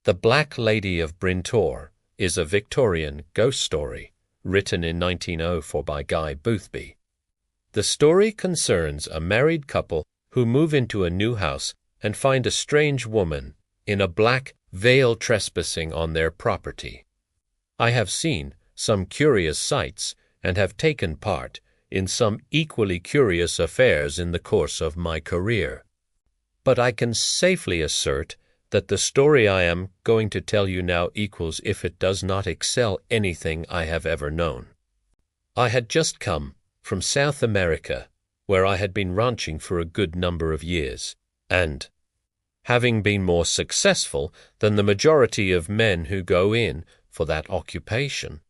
The Black Lady of Brin Tor is a Victorian ghost story written in 1904 by Guy Boothby. The story concerns a married couple who move into a new house and find a strange woman in a black veil trespassing on their property. I have seen some curious sights and have taken part in some equally curious affairs in the course of my career. But I can safely assert that the story I am going to tell you now equals, if it does not excel, anything I have ever known. I had just come from South America, where I had been ranching for a good number of years, and, having been more successful than the majority of men who go in for that occupation,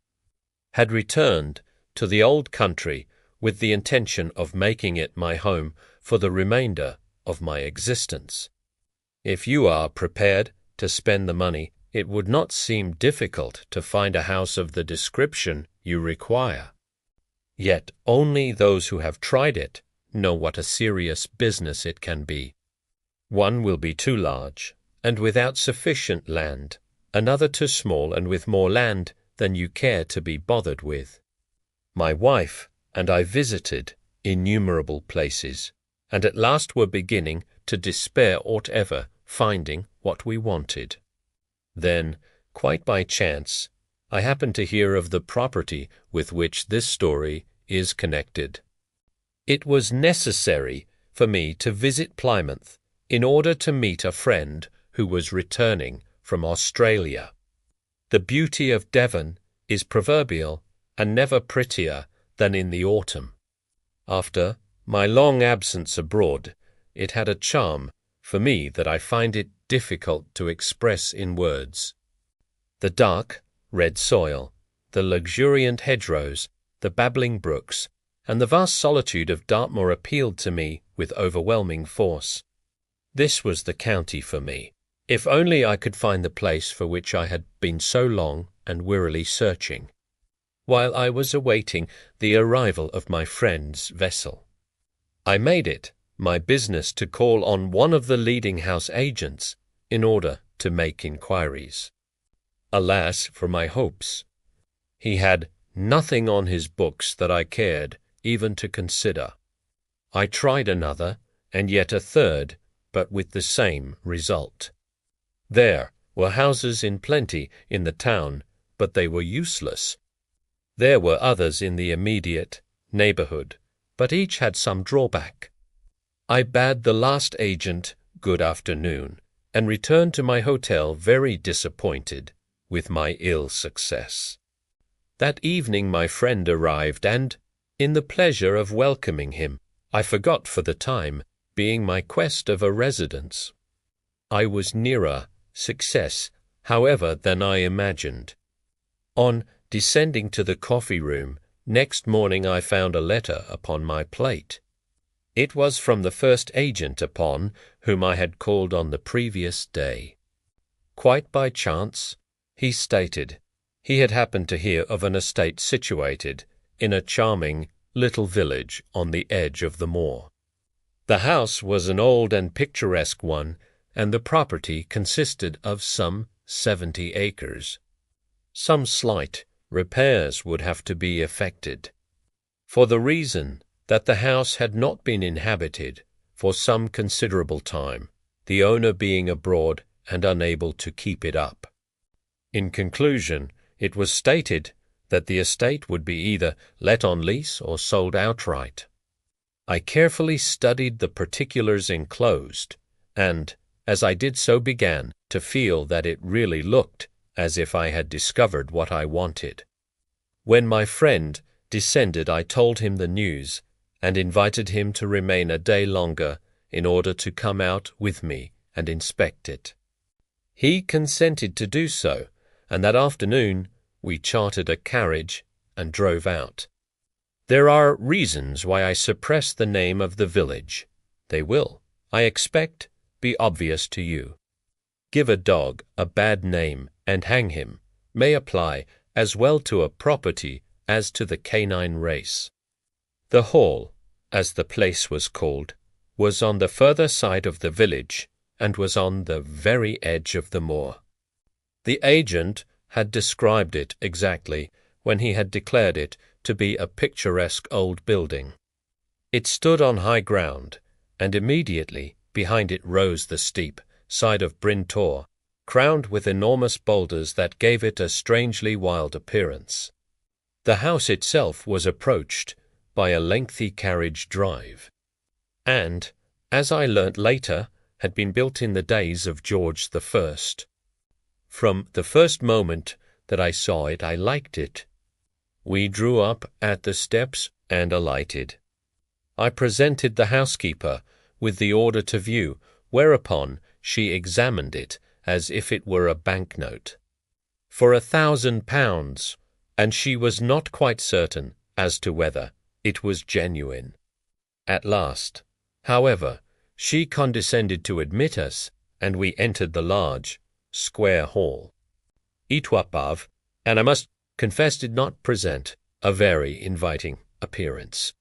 had returned to the old country with the intention of making it my home for the remainder of my existence. If you are prepared to spend the money, it would not seem difficult to find a house of the description you require. Yet only those who have tried it know what a serious business it can be. One will be too large and without sufficient land, another too small and with more land than you care to be bothered with. My wife and I visited innumerable places, and at last were beginning to despair altogether finding what we wanted. Then, quite by chance, I happened to hear of the property with which this story is connected. It was necessary for me to visit Plymouth in order to meet a friend who was returning from Australia. The beauty of Devon is proverbial and never prettier than in the autumn. After my long absence abroad, it had a charm for me that I find it difficult to express in words. The dark, red soil, the luxuriant hedgerows, the babbling brooks, and the vast solitude of Dartmoor appealed to me with overwhelming force. This was the county for me, if only I could find the place for which I had been so long and wearily searching, while I was awaiting the arrival of my friend's vessel. I made it my business to call on one of the leading house agents in order to make inquiries. Alas for my hopes! He had nothing on his books that I cared even to consider. I tried another, and yet a third, but with the same result. There were houses in plenty in the town, but they were useless. There were others in the immediate neighborhood, but each had some drawback. I bade the last agent good afternoon, and returned to my hotel very disappointed with my ill success. That evening my friend arrived, and, in the pleasure of welcoming him, I forgot for the time being my quest of a residence. I was nearer success, however, than I imagined. On descending to the coffee-room, next morning I found a letter upon my plate. It was from the first agent upon whom I had called on the previous day. Quite by chance, he stated, he had happened to hear of an estate situated in a charming little village on the edge of the moor. The house was an old and picturesque one, and the property consisted of some 70 acres. Some slight repairs would have to be effected, for the reason that the house had not been inhabited for some considerable time, the owner being abroad and unable to keep it up. In conclusion, it was stated that the estate would be either let on lease or sold outright. I carefully studied the particulars enclosed, and, as I did so, began to feel that it really looked as if I had discovered what I wanted. When my friend descended, I told him the news, and invited him to remain a day longer in order to come out with me and inspect it. He consented to do so, and that afternoon we chartered a carriage and drove out. There are reasons why I suppress the name of the village. They will, I expect, be obvious to you. Give a dog a bad name and hang him may apply as well to a property as to the canine race. The Hall, as the place was called, was on the further side of the village and was on the very edge of the moor. The agent had described it exactly when he had declared it to be a picturesque old building. It stood on high ground, and immediately behind it rose the steep side of Brin Tor, crowned with enormous boulders that gave it a strangely wild appearance. The house itself was approached by a lengthy carriage drive, and, as I learnt later, had been built in the days of George I. From the first moment that I saw it, I liked it. We drew up at the steps and alighted. I presented the housekeeper with the order to view, whereupon she examined it as if it were a banknote. For £1,000, and she was not quite certain as to whether it was genuine. At last, however, she condescended to admit us, and we entered the large, square hall. It was above, and I must confess did not present a very inviting appearance.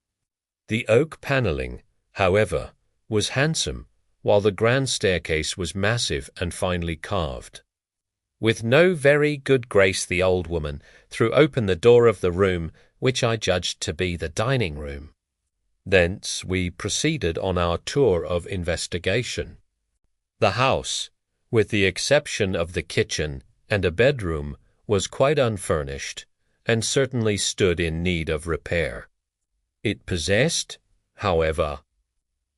The oak panelling, however, was handsome, while the grand staircase was massive and finely carved. With no very good grace the old woman threw open the door of the room which I judged to be the dining room. Thence we proceeded on our tour of investigation. The house, with the exception of the kitchen and a bedroom, was quite unfurnished, and certainly stood in need of repair. It possessed, however,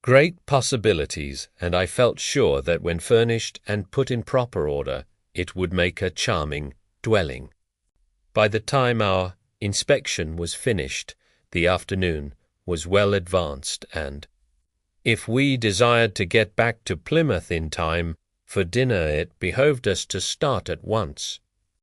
great possibilities, and I felt sure that when furnished and put in proper order, it would make a charming dwelling. By the time our inspection was finished, the afternoon was well advanced, and, if we desired to get back to Plymouth in time for dinner, it behoved us to start at once.